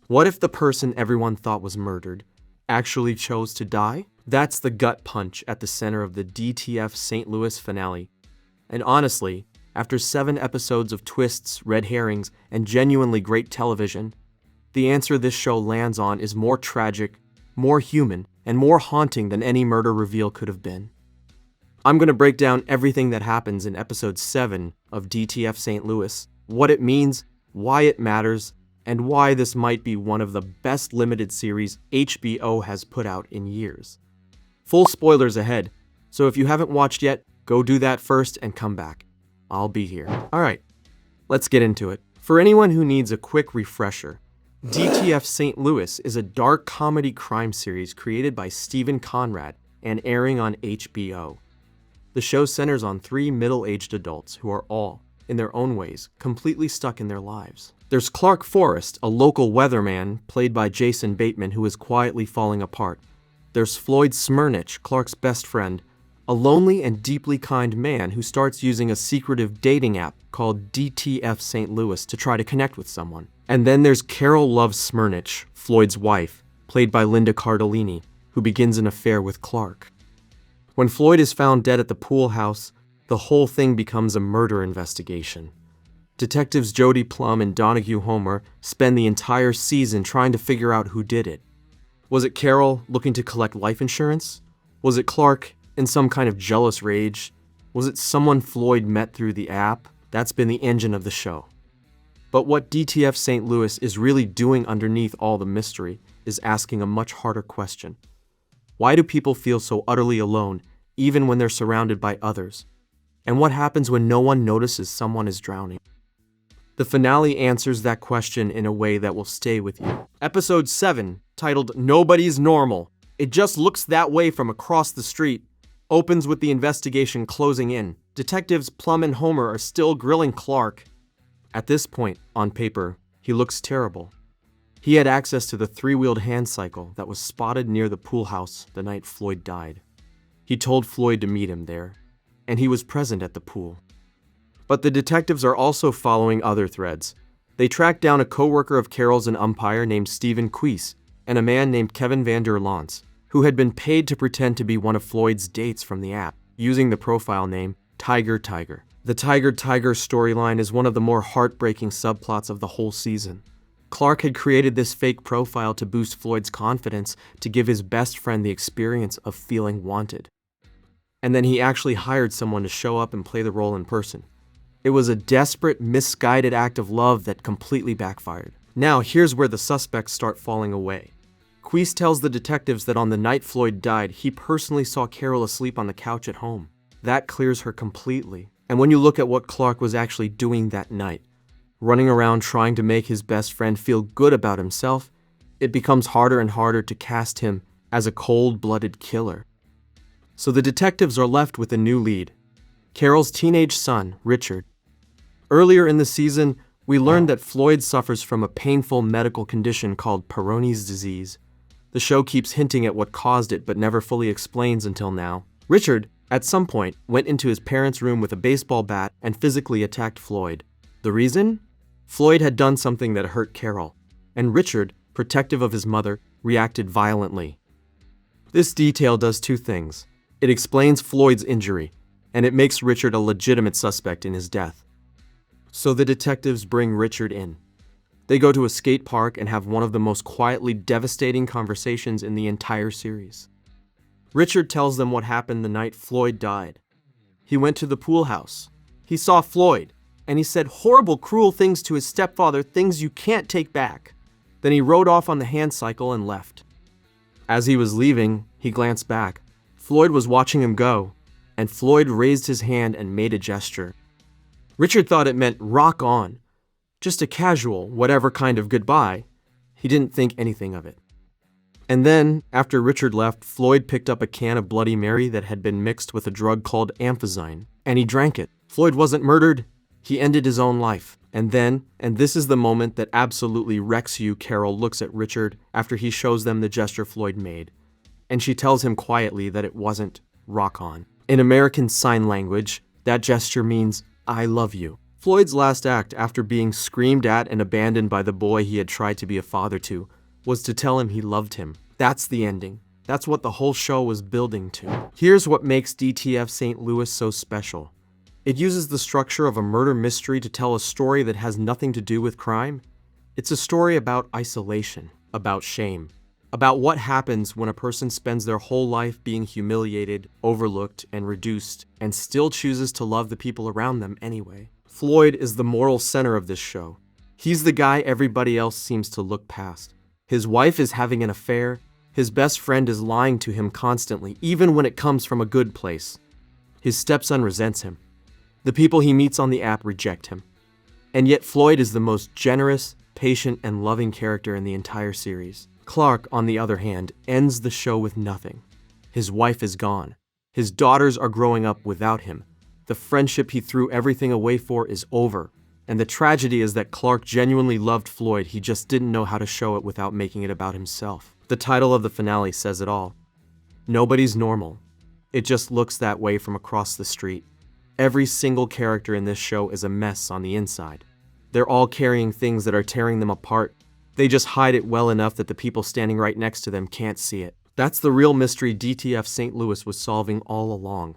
What if the person everyone thought was murdered actually chose to die? That's the gut punch at the center of the DTF St. Louis finale. And honestly, after 7 episodes of twists, red herrings, and genuinely great television, the answer this show lands on is more tragic, more human, and more haunting than any murder reveal could have been. I'm going to break down everything that happens in episode 7 of DTF St. Louis, what it means, why it matters, and why this might be one of the best limited series HBO has put out in years. Full spoilers ahead, so if you haven't watched yet, go do that first and come back. I'll be here. Alright, let's get into it. For anyone who needs a quick refresher, DTF St. Louis is a dark comedy crime series created by Stephen Conrad and airing on HBO. The show centers on 3 middle-aged adults who are all, in their own ways, completely stuck in their lives. There's Clark Forrest, a local weatherman played by Jason Bateman who is quietly falling apart. There's Floyd Smernitch, Clark's best friend, a lonely and deeply kind man who starts using a secretive dating app called DTF St. Louis to try to connect with someone. And then there's Carol Love Smernitch, Floyd's wife, played by Linda Cardellini, who begins an affair with Clark. When Floyd is found dead at the pool house, the whole thing becomes a murder investigation. Detectives Jody Plum and Donahue Homer spend the entire season trying to figure out who did it. Was it Carol looking to collect life insurance? Was it Clark in some kind of jealous rage? Was it someone Floyd met through the app? That's been the engine of the show. But what DTF St. Louis is really doing underneath all the mystery is asking a much harder question. Why do people feel so utterly alone, even when they're surrounded by others? And what happens when no one notices someone is drowning? The finale answers that question in a way that will stay with you. Episode 7, titled Nobody's Normal. It just looks that way from across the street. Opens with the investigation closing in. Detectives Plum and Homer are still grilling Clark. At this point, on paper, he looks terrible. He had access to the 3-wheeled hand cycle that was spotted near the pool house the night Floyd died. He told Floyd to meet him there, and he was present at the pool. But the detectives are also following other threads. They tracked down a co-worker of Carol's and umpire named Stephen Queese, and a man named Kevin Van Der Lance, who had been paid to pretend to be one of Floyd's dates from the app, using the profile name Tiger Tiger. The Tiger Tiger storyline is one of the more heartbreaking subplots of the whole season. Clark had created this fake profile to boost Floyd's confidence to give his best friend the experience of feeling wanted. And then he actually hired someone to show up and play the role in person. It was a desperate, misguided act of love that completely backfired. Now, here's where the suspects start falling away. Queese tells the detectives that on the night Floyd died, he personally saw Carol asleep on the couch at home. That clears her completely. And when you look at what Clark was actually doing that night, running around trying to make his best friend feel good about himself, it becomes harder and harder to cast him as a cold-blooded killer. So the detectives are left with a new lead, Carol's teenage son, Richard. Earlier in the season, we learned that Floyd suffers from a painful medical condition called Peyronie's disease. The show keeps hinting at what caused it but never fully explains until now. Richard, at some point, went into his parents' room with a baseball bat and physically attacked Floyd. The reason? Floyd had done something that hurt Carol, and Richard, protective of his mother, reacted violently. This detail does 2 things. It explains Floyd's injury, and it makes Richard a legitimate suspect in his death. So the detectives bring Richard in. They go to a skate park and have one of the most quietly devastating conversations in the entire series. Richard tells them what happened the night Floyd died. He went to the pool house. He saw Floyd, and he said horrible, cruel things to his stepfather, things you can't take back. Then he rode off on the hand cycle and left. As he was leaving, he glanced back. Floyd was watching him go, and Floyd raised his hand and made a gesture. Richard thought it meant rock on, just a casual, whatever kind of goodbye. He didn't think anything of it. And then, after Richard left, Floyd picked up a can of Bloody Mary that had been mixed with a drug called amphazine, and he drank it. Floyd wasn't murdered. He ended his own life. And then, and this is the moment that absolutely wrecks you, Carol looks at Richard after he shows them the gesture Floyd made. And she tells him quietly that it wasn't rock on. In American Sign Language, that gesture means, I love you. Floyd's last act after being screamed at and abandoned by the boy he had tried to be a father to was to tell him he loved him. That's the ending. That's what the whole show was building to. Here's what makes DTF St. Louis so special. It uses the structure of a murder mystery to tell a story that has nothing to do with crime. It's a story about isolation, about shame, about what happens when a person spends their whole life being humiliated, overlooked, and reduced, and still chooses to love the people around them anyway. Floyd is the moral center of this show. He's the guy everybody else seems to look past. His wife is having an affair. His best friend is lying to him constantly, even when it comes from a good place. His stepson resents him. The people he meets on the app reject him. And yet Floyd is the most generous, patient, and loving character in the entire series. Clark, on the other hand, ends the show with nothing. His wife is gone. His daughters are growing up without him. The friendship he threw everything away for is over. And the tragedy is that Clark genuinely loved Floyd, he just didn't know how to show it without making it about himself. The title of the finale says it all. Nobody's normal. It just looks that way from across the street. Every single character in this show is a mess on the inside. They're all carrying things that are tearing them apart. They just hide it well enough that the people standing right next to them can't see it. That's the real mystery DTF St. Louis was solving all along.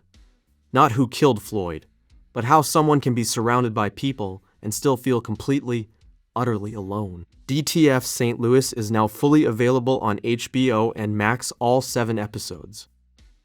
Not who killed Floyd, but how someone can be surrounded by people and still feel completely, utterly alone. DTF St. Louis is now fully available on HBO and Max, all 7 episodes.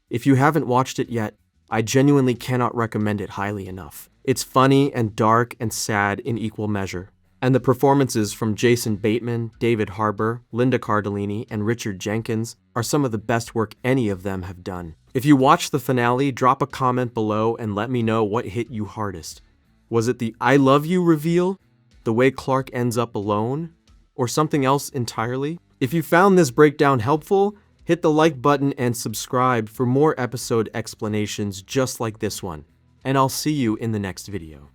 If you haven't watched it yet, I genuinely cannot recommend it highly enough. It's funny and dark and sad in equal measure. And the performances from Jason Bateman, David Harbour, Linda Cardellini, and Richard Jenkins are some of the best work any of them have done. If you watched the finale, drop a comment below and let me know what hit you hardest. Was it the "I love you" reveal? The way Clark ends up alone? Or something else entirely? If you found this breakdown helpful, hit the like button and subscribe for more episode explanations just like this one. And I'll see you in the next video.